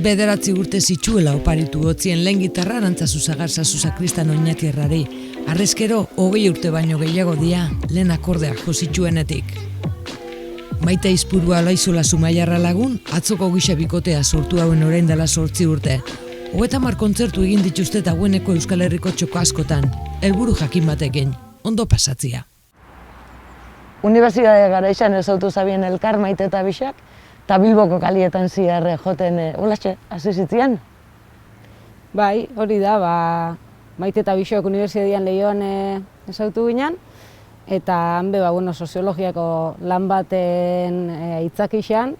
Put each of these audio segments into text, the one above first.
bederatzi urte zitsuela oparitu gotzien lehen gitarra Arantzazu Sagarzazu sakristan oinatierrari. Arrezkero, 20 urte baino gehiago dia, lehen akordeak jositsuenetik. Maite Izpurua Laizola Zumaiarra lagun, atzoko gisa bikotea sortu hauen orain dela 8 urte. 30 kontzertu egin dituzte dagoeneko Euskal Herriko txoko askotan, helburu jakin batekin, ondo pasatzia. Unibertsitate garaian ezautu zabien elkar Maite eta Bixak, eta Bilboko kalietan ziarre joten, holatxe, hasi zitzian? Bai, hori da, Maite eta Bixok Unibertsitatean Leioan ezautu ginen, eta hanbe, soziologiako lan baten aitzakixan,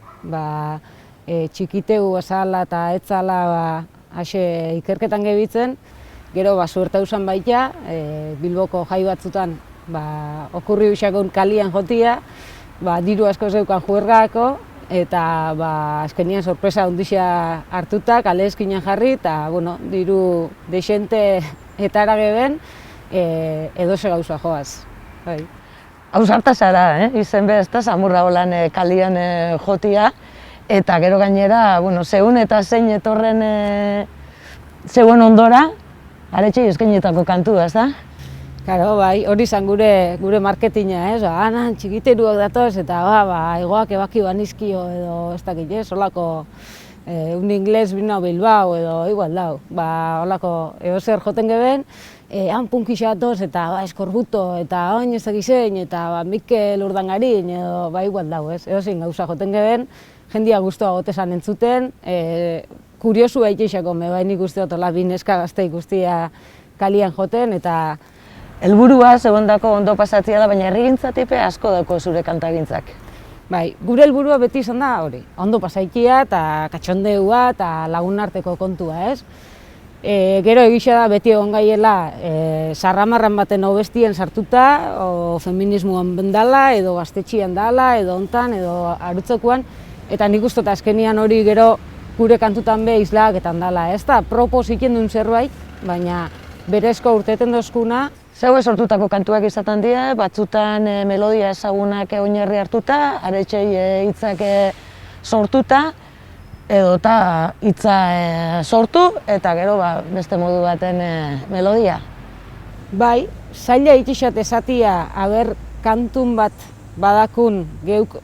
txikiteu esala eta etzala hase ikerketan gebitzen, gero suerte usan baita, Bilboko jai batzutan okurri Bixakon kalian jotia, diru asko zeukan juergako, eta azkenian sorpresa ondixea hartuta, kale eskinan jarri, eta diru desente eta erageben edose gauza joaz. Ausarta zara, izen be, ez da, Samurra holan kalian jotia, eta gero gainera, zeun eta zein etorren zeuen ondora, aretxe eskainetako kantua, ez da? Karo, bai, hori izan gure marketina, anan txikiteruak datoz, eta egoak ebaki banizkio edo ez dakit, holako un ingles bino Bilbao edo igual dau. Holako eozer joten geben, han punkixa datoz eta eskorbuto eta oin ez dakizein eta Mikel Urdangarin edo igual dau, eozin gauza joten geben, jendia guztua gotezan entzuten, kuriosu baitixako, nik uste dut bineska gazte ikustia kalian joten, eta helburua segondako ondo pasatzea da, baina herrigintzatipe asko dauko zure kantagintzak. Bai, gure helburua beti izan da hori, ondo pasaikia eta katxondeua eta lagun arteko kontua, ez? Gero egisa da beti egon gaiela sarramarran baten obestien sartuta, o feminismoan bendala, edo gaztetxian dala, edo hontan, edo arutzokuan, eta nik uste azkenian hori gero gure kantutan be islaketan dala, ez da? Propos ikendun zerbait, baina berezko urteten dozkuna. Zeue sortutako kantuak izaten dira, batzutan melodia ezagunak oinarri hartuta, aretxei hitzak sortuta, edota hitza sortu, eta gero beste modu baten melodia. Bai, zaila itxixat esatia, kantun bat badakun geuk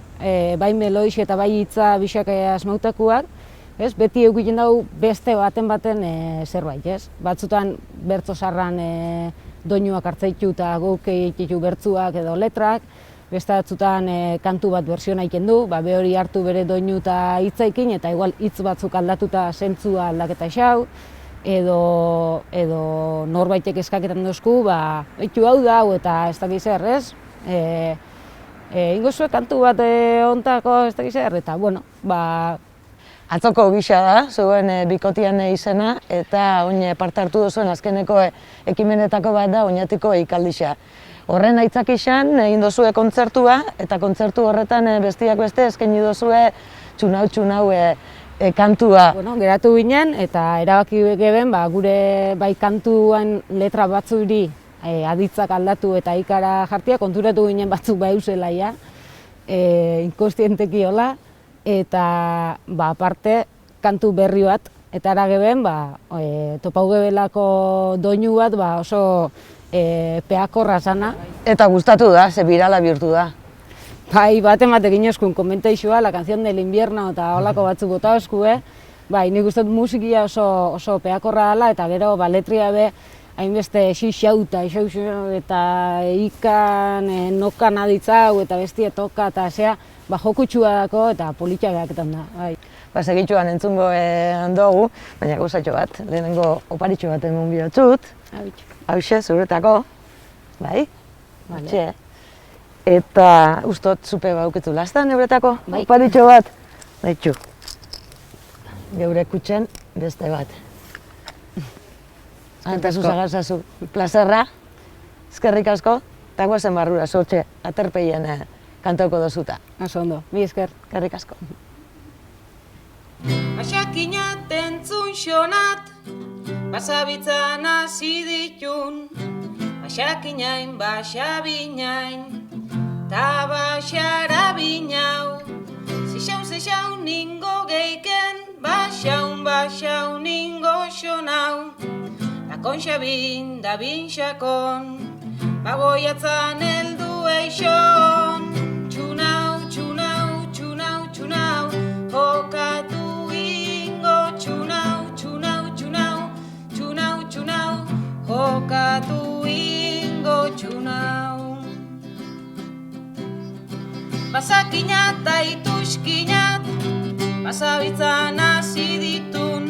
bai melodix eta bai hitza Bixak asmautakuak, beti eukiten dugu beste baten zerbait, batzutan bertso sarran doinuak hartzaitu eta guk egititu bertzuak edo letrak, beste batzutan kantu bat bersiona egiten du, be hori hartu bere doinu eta hitzaikin, eta igual hitz batzuk aldatuta zentzua aldaketa xau, edo norbaitek eskaketan dozku, eitu hau da, eta ez dakiz zer, ez? Ingozue kantu bat ontako ez dakiz zer, eta Atzoko Bixa da, zuen bikotian izena, eta oin parte hartu duzuen azkeneko ekimenetako bat da oinatiko ikaldixa. Horren aitzakixan egin dozue kontzertua, eta kontzertu horretan bestiak beste eskaini dozue txunau kantua. Geratu ginen, eta erabaki geben gure bai kantuan letra batzuri aditzak aldatu eta ikara jartia, konturatu ginen batzuk eusela, inkostienteki hola, eta aparte kantu berri bat, eta erageben topau gebelako doinu bat oso peakorra zana. Eta gustatu da, ze birala bihurtu da. Bai, baten batekin eskun komenteixua, la canción del invierno eta holako batzuk bota oskue. Bai, nik uste dut musikia oso peakorra dela, eta gero letria be hainbeste xixauta, eta ikan, nokan aditzau, eta bestia toka, eta zea, jokutsua dako eta politia behaketan da. Segitxuan entzungo dugu, baina gauzatxo bat, lehenengo oparitxo bat emun bihotzut. Hauxe, zuretako. Bai? Txe. Eta ustot zupe bauketzu lastan euretako oparitxo bat. Baitxu. Geure kutxen beste bat. Arantzazu Sagarzazu, plazerra, eskerrik asko, eta guazen barrura, sortxe, aterpeien kantauko dozuta. Oso ondo, mi esker. Eskerrik asko. Basakinat entzun xonat, basabitzan hasi ditun, basakinain, basabinain, ta basarabinau, zixau ningo geiken, basaun baxau ningo xonau, da konxabin da binxakon, bagoiatzan eldu eixon, txunau, txunau, txunau, txunau, jokatu ingo, txunau, txunau, txunau, txunau, txunau, jokatu ingo, txunau. Basakinat eta ituskinat, basabitzan hasi ditun,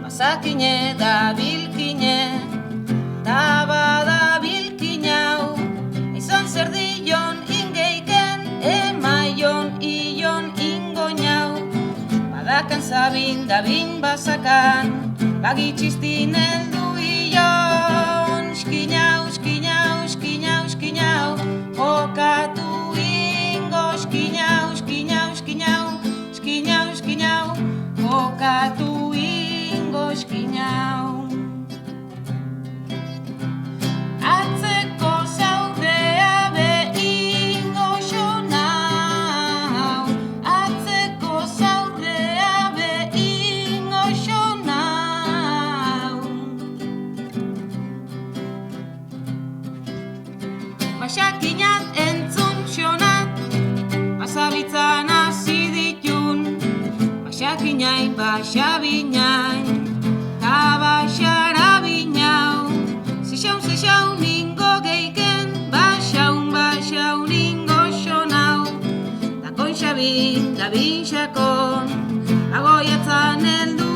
basakine da bilkine, da bada bilkinau, izan zer dion ingeiken, emaion ion ingoinau, badakan zabin da bin basakan, bagitxistin eldu ion, skinau, skinau, skinau, skinau, jokatu skinau, skinau, skinau, skinau, skinau, jokatu ingo skinau. Atzeko zaudea behingo xonau, atzeko zaudea behingo xonau. Baxakinat entzun xonat, basabitzan hasi ditun, baxakinain, baxabinain, ta baxarabinau. Zixaun ningo geiken, baxaun ningo xonau, da konxabin, da binxakon, bagoiatzan eldu